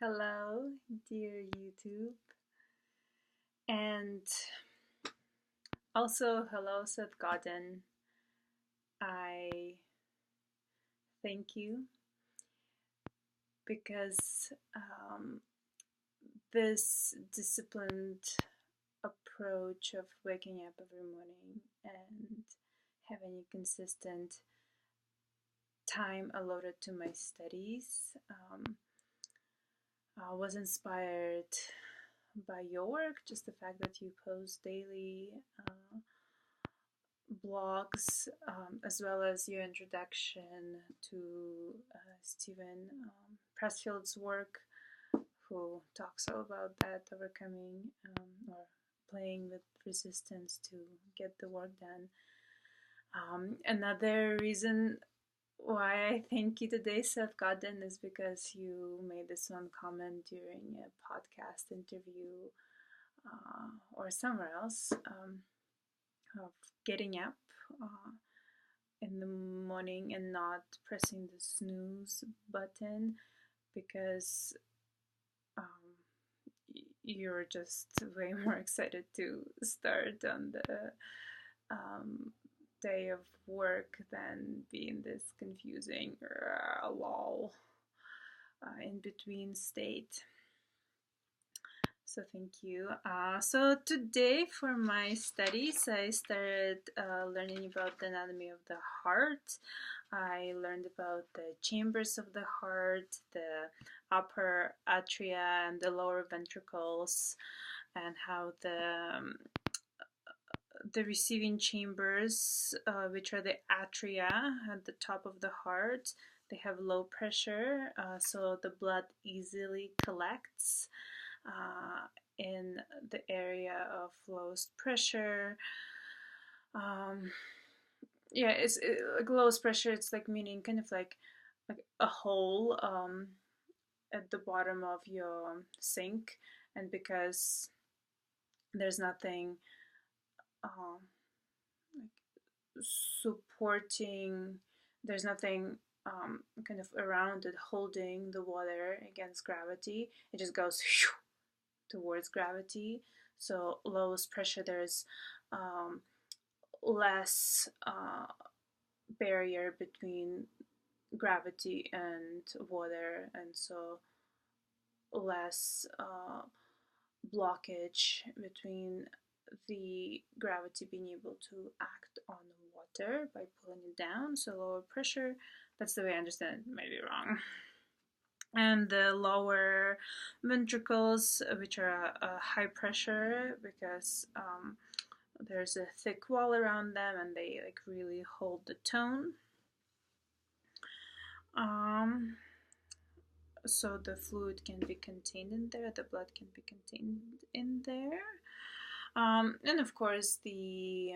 Hello, dear YouTube, and also hello, Seth Godin. I thank you because this disciplined approach of waking up every morning and having a consistent time allotted to my studies was inspired by your work, just the fact that you post daily blogs, as well as your introduction to Stephen Pressfield's work, who talks all about that, overcoming or playing with resistance to get the work done. Another reason why I thank you today, Seth Godin, is because you made this one comment during a podcast interview or somewhere else of getting up in the morning and not pressing the snooze button because you're just way more excited to start on the day of work than be in this confusing lull in between state. So thank you. So today for my studies, I started learning about the anatomy of the heart. I learned about the chambers of the heart, the upper atria and the lower ventricles, and how the receiving chambers, which are the atria at the top of the heart, they have low pressure, so the blood easily collects in the area of lowest pressure. It's like lowest pressure. It's like meaning kind of like a hole at the bottom of your sink, and because there's nothing like supporting, there's nothing kind of around it holding the water against gravity. It just goes towards gravity. So lowest pressure, there's less barrier between gravity and water, and so less blockage between the gravity being able to act on water by pulling it down. So lower pressure, that's the way I understand it, maybe wrong. And the lower ventricles, which are high pressure because there's a thick wall around them and they like really hold the tone. So the fluid can be contained in there, the blood can be contained in there. And of course the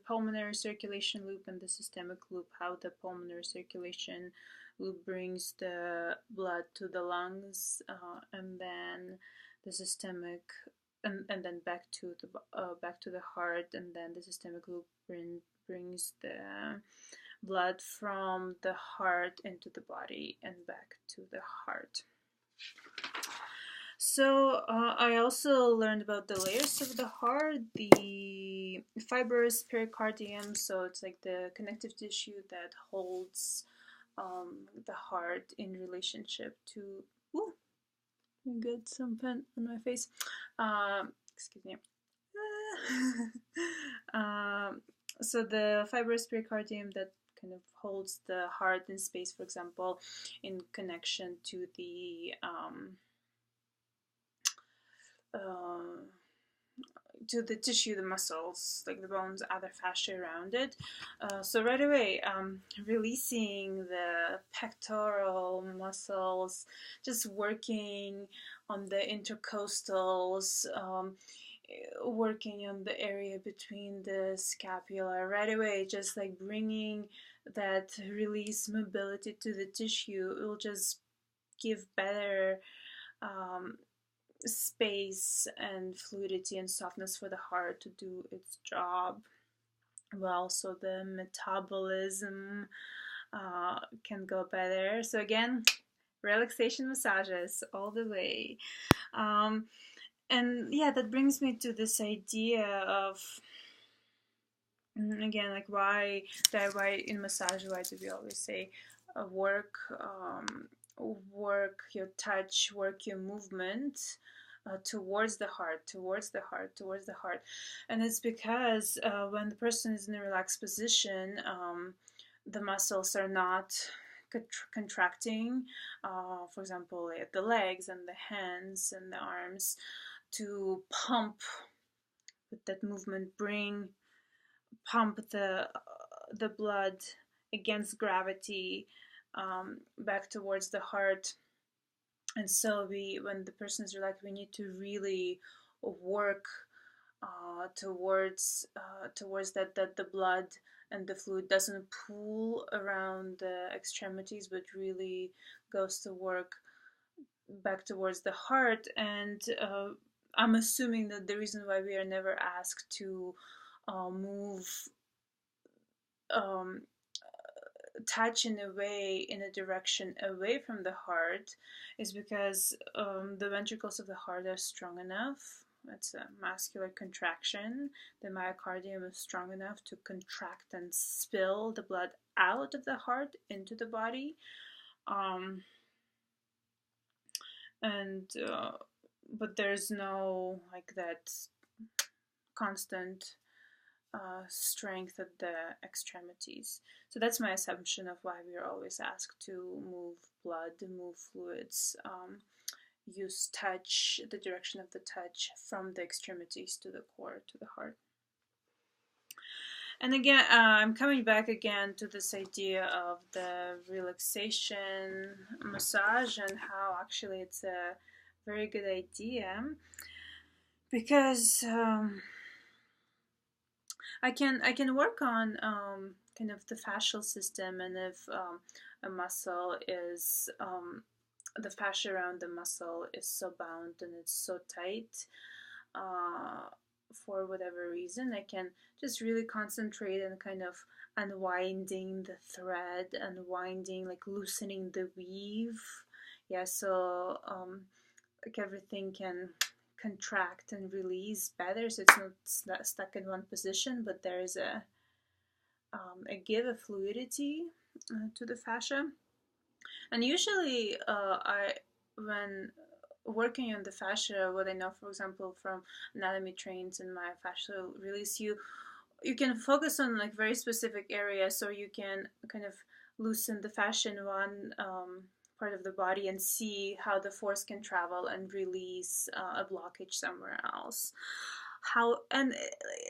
pulmonary circulation loop and the systemic loop, how the pulmonary circulation loop brings the blood to the lungs, and then the systemic, and then back to the heart, and then the systemic loop brings the blood from the heart into the body and back to the heart. So I also learned about the layers of the heart, the fibrous pericardium, so it's like the connective tissue that holds the heart in relationship to, I got some pen on my face, excuse me. So the fibrous pericardium that kind of holds the heart in space, for example, in connection to the tissue, the muscles, like the bones, other fascia around it. So right away, releasing the pectoral muscles, just working on the intercostals, working on the area between the scapula. Right away, just like bringing that release mobility to the tissue, it will just give better space and fluidity and softness for the heart to do its job well, so the metabolism can go better. So again, Relaxation massages all the way. Um, and yeah, that brings me to this idea of, again, like why in massage, why do we always say work, work your touch, work your movement towards the heart, towards the heart, towards the heart. And it's because when the person is in a relaxed position, the muscles are not contracting, for example, at the legs and the hands and the arms, to pump with that movement, pump the blood against gravity back towards the heart. And so when the person is relaxed, we need to really work towards that the blood and the fluid doesn't pool around the extremities, but really goes to work back towards the heart. And I'm assuming that the reason why we are never asked to move, um, touch in a direction away from the heart, is because the ventricles of the heart are strong enough. It's a muscular contraction. The myocardium is strong enough to contract and spill the blood out of the heart into the body. And but there's no like that constant strength at the extremities. So that's my assumption of why we are always asked to move blood, move fluids, use touch, the direction of the touch from the extremities to the core, to the heart. And again, I'm coming back again to this idea of the relaxation massage and how actually it's a very good idea, because I can work on kind of the fascial system, and if a muscle is the fascia around the muscle is so bound and it's so tight, for whatever reason, I can just really concentrate on kind of unwinding the thread, unwinding, like loosening the weave. Yeah, so like everything can contract and release better, so it's not stuck in one position, but there is a give, a fluidity to the fascia. And usually when working on the fascia, what I know, for example, from anatomy trains in my fascial release, you can focus on like very specific areas, so you can kind of loosen the fascia in one part of the body and see how the force can travel and release a blockage somewhere else. And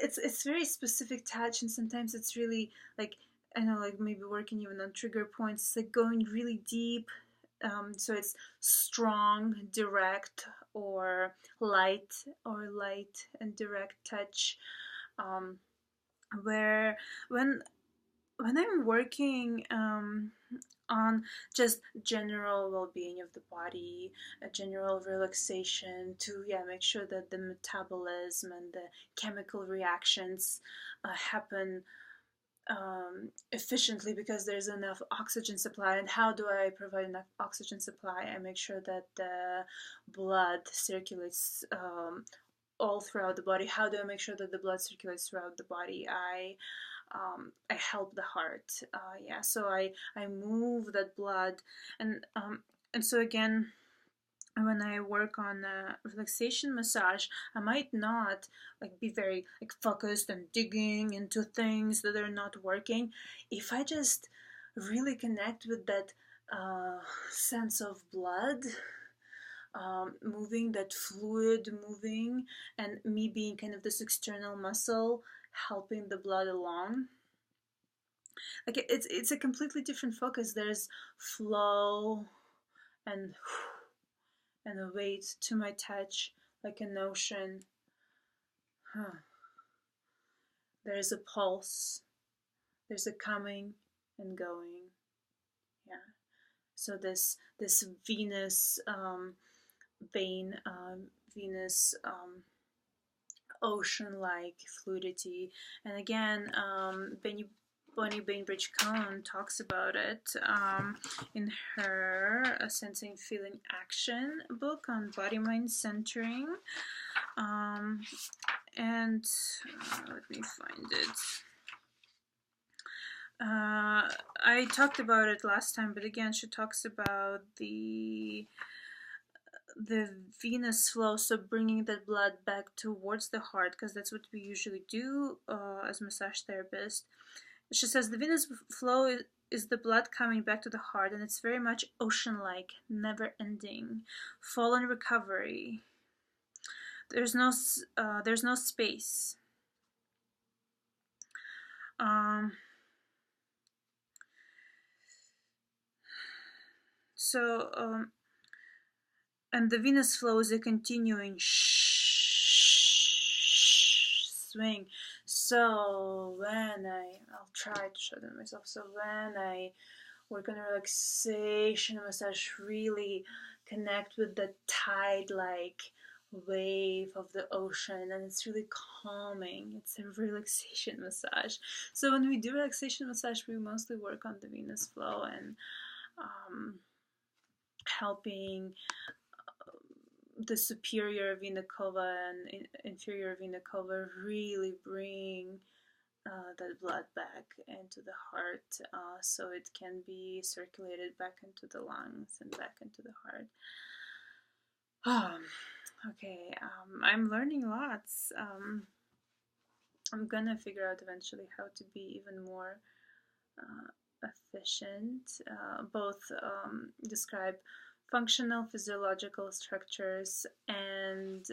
it's very specific touch, and sometimes it's really like, I know, like maybe working even on trigger points, it's like going really deep. So it's strong, direct, or light and direct touch. Where when I'm working on just general well-being of the body, a general relaxation to make sure that the metabolism and the chemical reactions happen efficiently, because there's enough oxygen supply. And how do I provide enough oxygen supply? I make sure that the blood circulates all throughout the body. How do I make sure that the blood circulates throughout the body? I help the heart. So I move that blood, and so again, when I work on a relaxation massage, I might not like be very like focused and digging into things that are not working. If I just really connect with that sense of blood moving, that fluid moving, and me being kind of this external muscle helping the blood along, like it's a completely different focus. There's flow and a weight to my touch, like an ocean. There's a pulse, there's a coming and going. Yeah, so this Venus vein, Venus ocean-like fluidity. And again, Bonnie Bainbridge Cohne talks about it in her Sensing, Feeling, Action book on body mind centering. And let me find it. I talked about it last time, but again, she talks about the venous flow, so bringing the blood back towards the heart, because that's what we usually do as massage therapists. She says the venous flow is the blood coming back to the heart, and it's very much ocean-like, never-ending, fall and recovery. There's no space. And the venous flow is a continuing swing. So when I'll try to show them myself. So when I work on relaxation massage, really connect with the tide-like wave of the ocean, and it's really calming. It's a relaxation massage. So when we do relaxation massage, we mostly work on the venous flow and helping the superior vena cava and inferior vena cava really bring that blood back into the heart, so it can be circulated back into the lungs and back into the heart. Okay, I'm learning lots. I'm gonna figure out eventually how to be even more efficient, both describe functional physiological structures and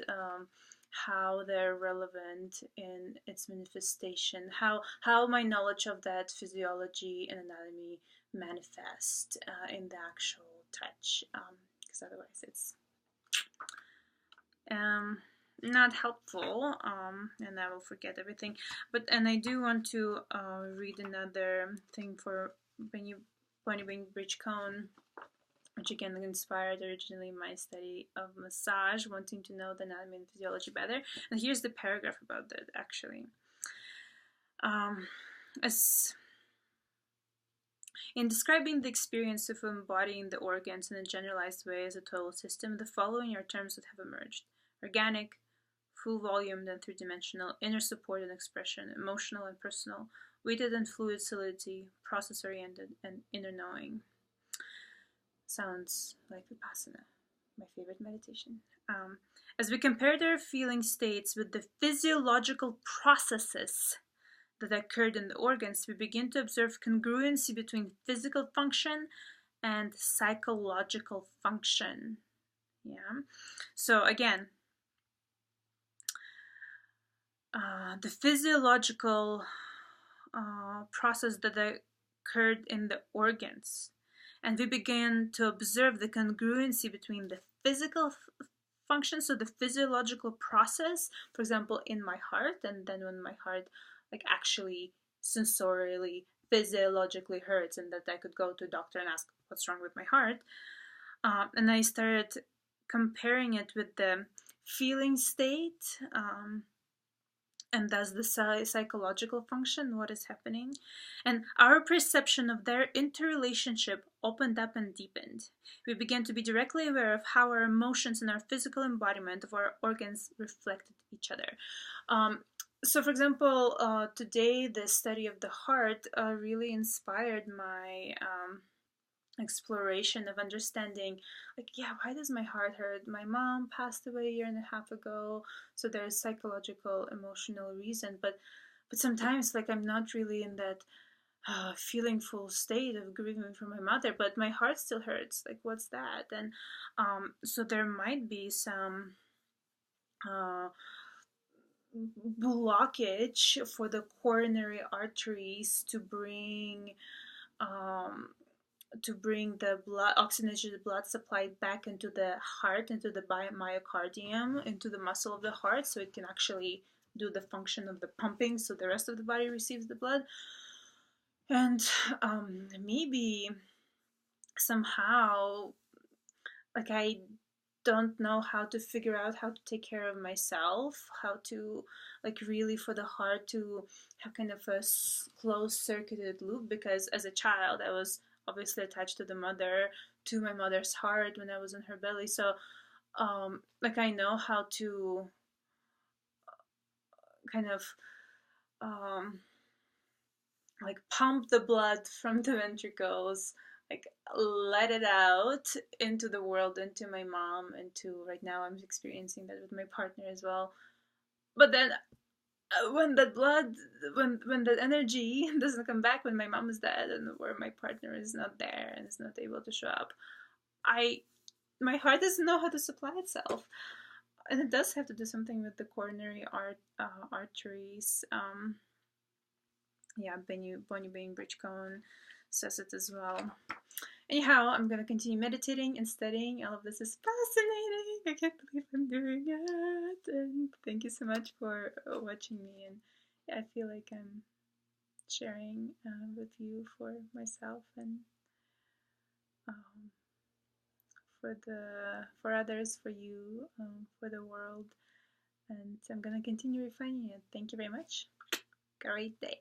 how they're relevant in its manifestation, how my knowledge of that physiology and anatomy manifest in the actual touch, because otherwise it's not helpful, and I will forget everything. And I do want to read another thing for Bonnie Bainbridge Cohne, which again inspired originally my study of massage, wanting to know the anatomy and physiology better. And here's the paragraph about that, actually. In describing the experience of embodying the organs in a generalized way as a total system, the following are terms that have emerged: organic, full volumed and three-dimensional, inner support and expression, emotional and personal, weighted and fluid solidity, process-oriented, and inner knowing. Sounds like Vipassana, my favorite meditation. As we compare their feeling states with the physiological processes that occurred in the organs, we begin to observe congruency between physical function and psychological function. Yeah. So again, the physiological process that occurred in the organs, and we began to observe the congruency between the physical function, so the physiological process, for example, in my heart, and then when my heart actually sensorially, physiologically hurts, and that I could go to a doctor and ask what's wrong with my heart. And I started comparing it with the feeling state, and thus the psychological function, what is happening. And our perception of their interrelationship opened up and deepened. We began to be directly aware of how our emotions and our physical embodiment of our organs reflected each other. So, for example, today the study of the heart really inspired my exploration of understanding, why does my heart hurt? My mom passed away a year and a half ago, so there's psychological, emotional reason. But sometimes, I'm not really in that feeling full state of grieving for my mother, but my heart still hurts. What's that? And so there might be some blockage for the coronary arteries to bring the oxygenated blood supply back into the heart, into the myocardium, into the muscle of the heart, so it can actually do the function of the pumping, so the rest of the body receives the blood. And maybe somehow, I don't know how to figure out how to take care of myself, how to, like, really for the heart to have kind of a closed circuited loop, because as a child I was obviously attached to the mother, to my mother's heart when I was in her belly. So like I know how to kind of um, like pump the blood from the ventricles, like let it out into the world, into my mom, into, right now I'm experiencing that with my partner as well. But then when that blood, when that energy doesn't come back, when my mom is dead and where my partner is not there and is not able to show up, my heart doesn't know how to supply itself. And it does have to do something with the coronary arteries. Yeah, Bonnie Bainbridge Cohne says it as well. Anyhow, I'm gonna continue meditating and studying. All of this is fascinating. I can't believe I'm doing it. And thank you so much for watching me. And yeah, I feel like I'm sharing with you for myself and um, for others, for you, for the world. And I'm gonna continue refining it. Thank you very much. Great day.